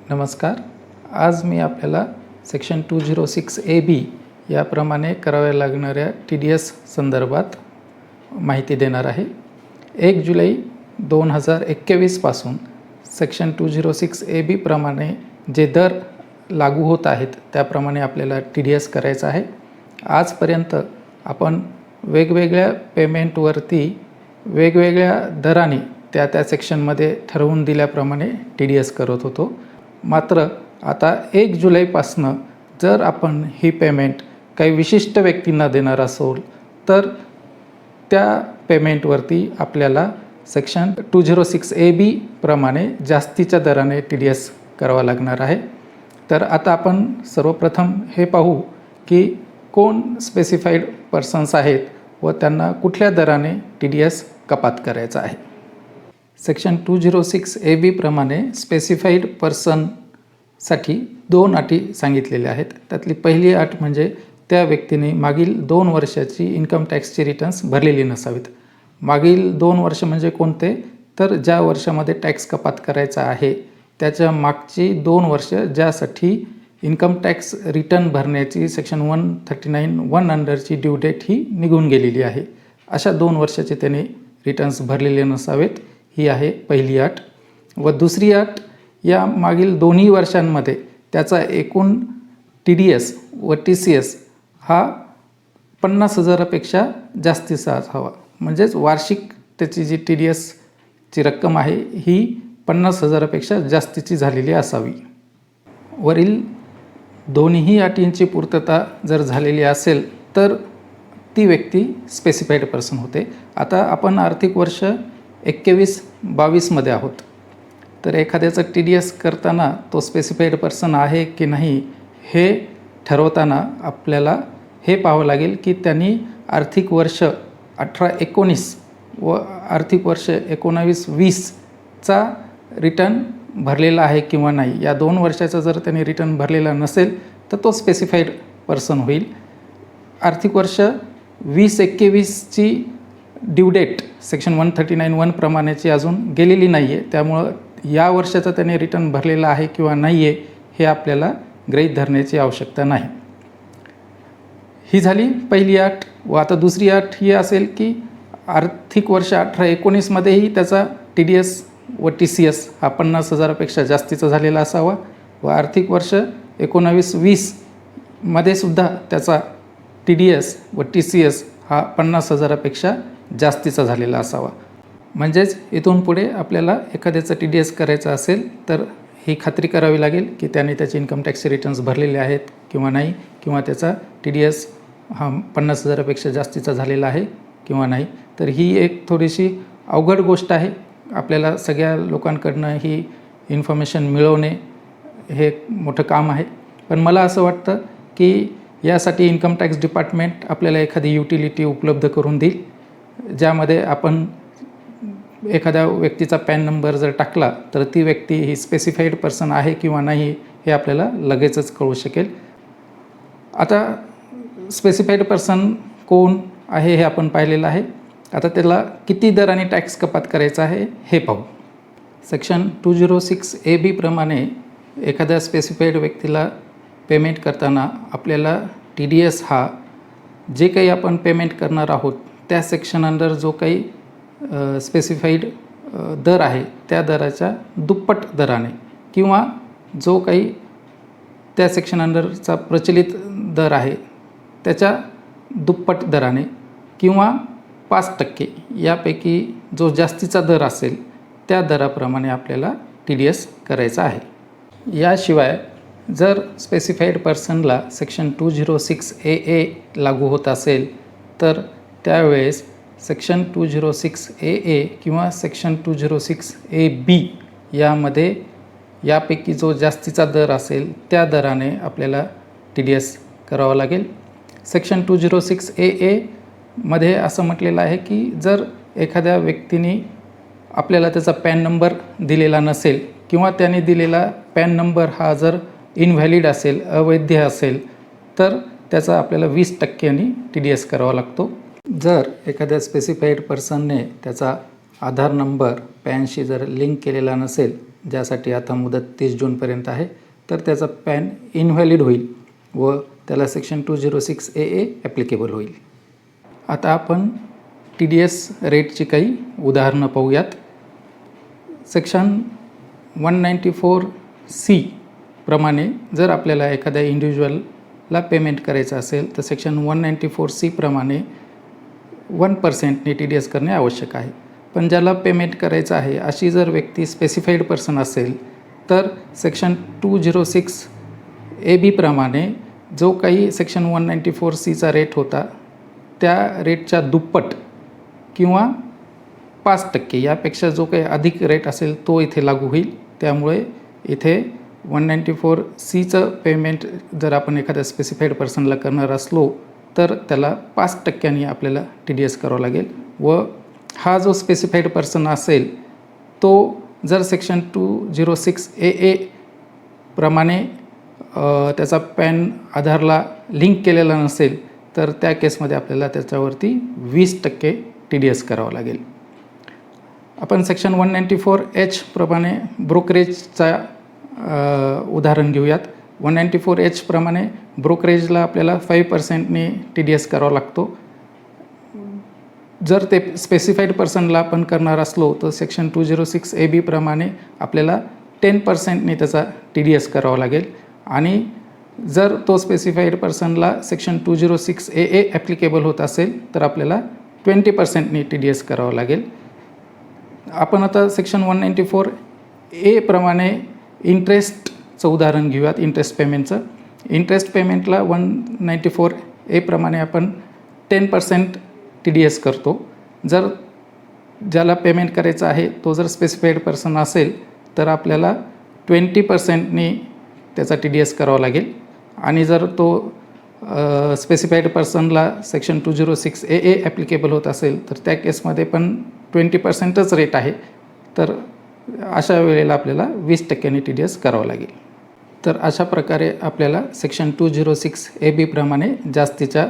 नमस्कार. आज मी आपल्याला सेक्शन 206AB याप्रमाणे कराव्या लागणाऱ्या TDS संदर्भात माहिती देणार आहे. 1 जुलै 2021 पासून सेक्शन 206AB प्रमाणे जे दर लागू होत आहेत त्याप्रमाणे आपल्याला TDS करायचा आहे. आजपर्यंत आपण वेगवेगळ्या पेमेंटवरती वेगवेगळ्या दराने त्या सेक्शनमध्ये ठरवून दिल्याप्रमाणे TDS करत होतो. मात्र आता 1 जुलैपासनं जर आपण ही पेमेंट काही विशिष्ट व्यक्तींना देणार असेल तर त्या पेमेंटवरती आपल्याला सेक्शन 206AB प्रमाणे जास्तीच्या दराने TDS करावा लागणार आहे. तर आता आपण सर्वप्रथम हे पाहू की कोण स्पेसिफाईड पर्सन्स आहेत व त्यांना कुठल्या दराने TDS कपात करायचा आहे. सेक्शन 206AB प्रमाणे स्पेसिफाईड पर्सनसाठी 2 अटी सांगितलेल्या आहेत. त्यातली पहिली अट म्हणजे त्या व्यक्तीने मागील 2 वर्षाची इन्कम टॅक्सची रिटर्न्स भरलेली नसावीत. मागील 2 वर्ष म्हणजे कोणते, तर ज्या वर्षामध्ये टॅक्स कपात करायचा आहे त्याच्या मागची 2 वर्ष ज्यासाठी इन्कम टॅक्स रिटर्न भरण्याची सेक्शन 139(1) अंडरची ड्यू डेट ही निघून गेलेली आहे, अशा 2 वर्षाचे त्याने रिटर्न्स भरलेले नसावेत. ही आहे पहिली अट. व दुसरी अट, या मागील दोन्ही वर्षांमध्ये त्याचा एकूण TDS व TCS हा 50,000पेक्षा जास्तीचा असावा. म्हणजेच वार्षिक त्याची जी TDSची रक्कम आहे ही 50,000पेक्षा जास्तीची झालेली असावी. वरील दोन्ही अटींची पूर्तता जर झालेली असेल तर ती व्यक्ती स्पेसिफाईड पर्सन होते. आता आपण आर्थिक वर्ष 21-22 आहोत. तर एखाद्याचं TDS करताना तो स्पेसिफाईड पर्सन आहे की नाही हे ठरवताना आपल्याला हे पाहावं लागेल की त्यांनी आर्थिक वर्ष 18-19 व आर्थिक वर्ष 19-20चा रिटर्न भरलेला आहे किंवा नाही. या 2 वर्षाचा जर त्यांनी रिटर्न भरलेला नसेल तर तो स्पेसिफाईड पर्सन होईल. आर्थिक वर्ष 20-21ची ड्यू डेट सेक्शन 139(1) प्रमाणेची अजून गेलेली नाही आहे, त्यामुळं या वर्षाचा त्याने रिटर्न भरलेला आहे किंवा नाही आहे हे आपल्याला गृहीत धरण्याची आवश्यकता नाही. ही झाली पहिली अट. व आता दुसरी अट ही असेल की आर्थिक वर्ष 18-19मध्येही त्याचा TDS व TCS हा 50,000पेक्षा जास्तीचा झालेला असावा व आर्थिक वर्ष 19-20मध्ये सुद्धा त्याचा TDS व TCS हा 50,000पेक्षा जास्तीचा झालेला असावा. म्हणजेच इथून पुढे आपल्याला एखाद्याचा TDS करायचा असेल तर ही खात्री करावी लागेल की त्याने त्याचे इन्कम टॅक्सचे रिटर्न्स भरलेले आहेत किंवा नाही, किंवा त्याचा TDS हा 50,000पेक्षा जास्तीचा झालेला आहे किंवा नाही. तर ही एक थोडीशी अवघड गोष्ट आहे. आपल्याला सगळ्या लोकांकडनं ही इन्फॉर्मेशन मिळवणे हे मोठं काम आहे. पण मला असं वाटतं की यासाठी इन्कम टॅक्स डिपार्टमेंट आपल्याला एखादी युटिलिटी उपलब्ध करून देईल, ज्यामध्ये आपण एखाद्या व्यक्तीचा पॅन नंबर जर टाकला तर ती व्यक्ती ही स्पेसिफाईड पर्सन आहे किंवा नाही हे आपल्याला लगेचच कळू शकेल. आता स्पेसिफाईड पर्सन कोण आहे हे आपण पाहिलेलं आहे. आता त्याला किती दराने टॅक्स कपात करायचा आहे हे पाहू. सेक्शन 206AB प्रमाणे एखाद्या स्पेसिफाईड व्यक्तीला पेमेंट करताना आपल्याला TDS हा जे काही आपण पेमेंट करणार आहोत त्या सेक्शन अंडर जो काही स्पेसिफाईड दर आहे त्या दराच्या दुप्पट दराने किंवा जो काही त्या सेक्शन अंडरचा प्रचलित दर आहे त्याच्या दुप्पट दराने किंवा 5% यापैकी जो जास्तीचा दर असेल त्या दराप्रमाणे आपल्याला TDS करायचा आहे. याशिवाय जर स्पेसिफाईड पर्सनला सेक्शन 206AA लागू होत असेल तर त्यावेळेस सेक्शन 206AA किंवा सेक्शन 206AB यामध्ये यापैकी जो जास्तीचा दर असेल त्या दराने आपल्याला TDS करावा लागेल. सेक्शन 206AA मध्ये असं म्हटलेलं आहे की जर एखाद्या व्यक्तीने आपल्याला त्याचा पॅन नंबर दिलेला नसेल किंवा त्याने दिलेला पॅन नंबर हा जर इनव्हॅलिड असेल, अवैध असेल, तर त्याचा आपल्याला 20% TDS करावा लागतो. जर एखाद्या स्पेसिफाईड पर्सनने त्याचा आधार नंबर पॅनशी जर लिंक केलेला नसेल, ज्यासाठी आता मुदत 30 जूनपर्यंत आहे, तर त्याचा पॅन इनव्हॅलिड होईल व त्याला सेक्शन 206 AA ॲप्लिकेबल होईल. आता आपण TDS रेटची काही उदाहरणं पाहूयात. सेक्शन 194C प्रमाणे जर आपल्याला एखाद्या इंडिव्हिज्युअलला पेमेंट करायचं असेल तर सेक्शन 194C प्रमाणे 1%नी TDS करणे आवश्यक आहे. पण ज्याला पेमेंट करायचं आहे अशी जर व्यक्ती स्पेसिफाईड पर्सन असेल तर सेक्शन 206 AB प्रमाणे जो काही सेक्शन 194Cचा रेट होता त्या रेटच्या दुप्पट किंवा 5% यापेक्षा जो काही अधिक रेट असेल तो इथे लागू होईल. त्यामुळे इथे 194Cचं पेमेंट जर आपण एखाद्या स्पेसिफाईड पर्सनला करणार असलो तर त्याला 5% आपल्याला TDS करावं लागेल व हा जो स्पेसिफाईड पर्सन असेल तो जर सेक्शन 206 AA प्रमाणे त्याचा पॅन आधारला लिंक केलेला नसेल तर त्या केसमध्ये आपल्याला त्याच्यावरती 20% TDS करावं लागेल. आपण सेक्शन 194H प्रमाणे ब्रोकरेजचा उदाहरण घेऊयात. 194H प्रमाणे ब्रोकरेजला आपल्याला 5%नी TDS करावा लागतो. जर ते स्पेसिफाईड पर्सनला आपण करणार असलो तर सेक्शन 206 AB प्रमाणे आपल्याला 10%नी त्याचा TDS करावा लागेल आणि जर तो स्पेसिफाईड पर्सनला सेक्शन 206 AA ॲप्लिकेबल होत असेल तर आपल्याला 20%नी TDS करावं लागेल. आपण आता सेक्शन 194A प्रमाणे इंटरेस्टचं उदाहरण घेऊयात. इंटरेस्ट पेमेंटचं. इंटरेस्ट पेमेंटला 194A प्रमाणे आपण 10% TDS करतो. जर ज्याला पेमेंट करायचं आहे तो जर स्पेसिफाईड पर्सन असेल तर आपल्याला 20%नी त्याचा TDS करावा लागेल आणि जर तो स्पेसिफाईड पर्सनला सेक्शन 206 AA ॲप्लिकेबल होत असेल तर त्या केसमध्ये पण 20%च रेट आहे. तर अशा वेळेला आपल्याला 20%नी TDS करावं लागेल. तर अशा प्रकारे आपल्याला सेक्शन 206 AB प्रमाणे जास्तीच्या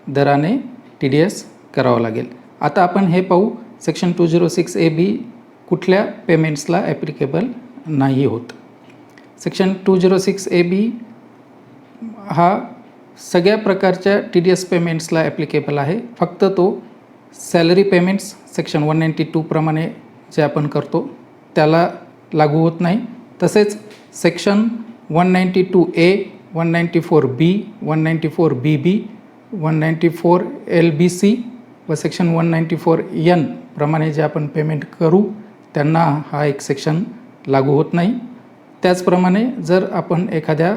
दराने TDS करावं लागेल. आता आपण हे पाहू सेक्शन 206 AB कुठल्या पेमेंट्सला ॲप्लिकेबल नाही होत. सेक्शन 206 AB हा सगळ्या प्रकारच्या TDS पेमेंट्सला ॲप्लिकेबल आहे. फक्त तो सॅलरी पेमेंट्स सेक्शन 192 प्रमाणे जे आपण करतो त्याला लागू होत नाही. तसेच section 192A, 194B, 194BB, 194LBC व सेक्शन 194N प्रमाणे जे आपण पेमेंट करू त्यांना हा एक सेक्शन लागू होत नाही. त्याचप्रमाणे जर आपण एखाद्या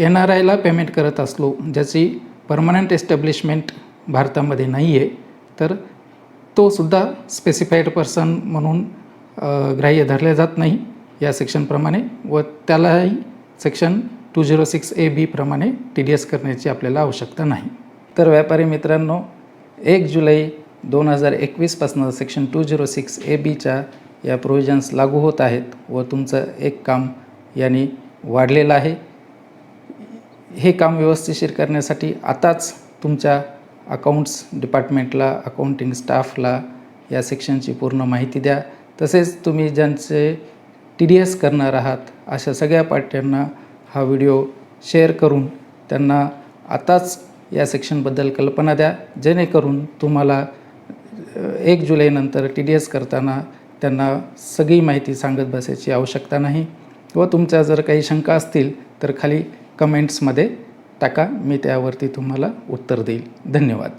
NRIला पेमेंट करत असलो ज्याची परमनंट एस्टॅब्लिशमेंट भारतामध्ये नाही आहे तर तो सुद्धा स्पेसिफाईड पर्सन म्हणून ग्राह्य धरले जात नाही या सेक्शनप्रमाणे व त्यालाही सेक्शन 206 AB प्रमाणे TDS करण्याची आपल्याला आवश्यकता नाही. तर व्यापारी मित्रांनो, 1 जुलै 2021 पासून सेक्शन 206 ABच्या या प्रोव्हिजन्स लागू होत आहेत व तुमचं एक काम याने वाढलेलं आहे. हे काम व्यवस्थिशीर करण्यासाठी आताच तुमच्या अकाउंट्स डिपार्टमेंटला, अकाउंटिंग स्टाफला या सेक्शनची पूर्ण माहिती द्या. तसेच तुम्ही ज्यांचे TDS करणार आहात अशा सगळ्या पार्ट्यांना हा व्हिडिओ शेअर करून त्यांना आताच या सेक्शनबद्दल कल्पना द्या, जेणेकरून तुम्हाला 1 जुलैनंतर TDS करताना त्यांना सगळी माहिती सांगत बसायची आवश्यकता नाही. व तुमच्या जर काही शंका असतील तर खाली कमेंट्समध्ये टाका, मी त्यावरती तुम्हाला उत्तर देईल. धन्यवाद.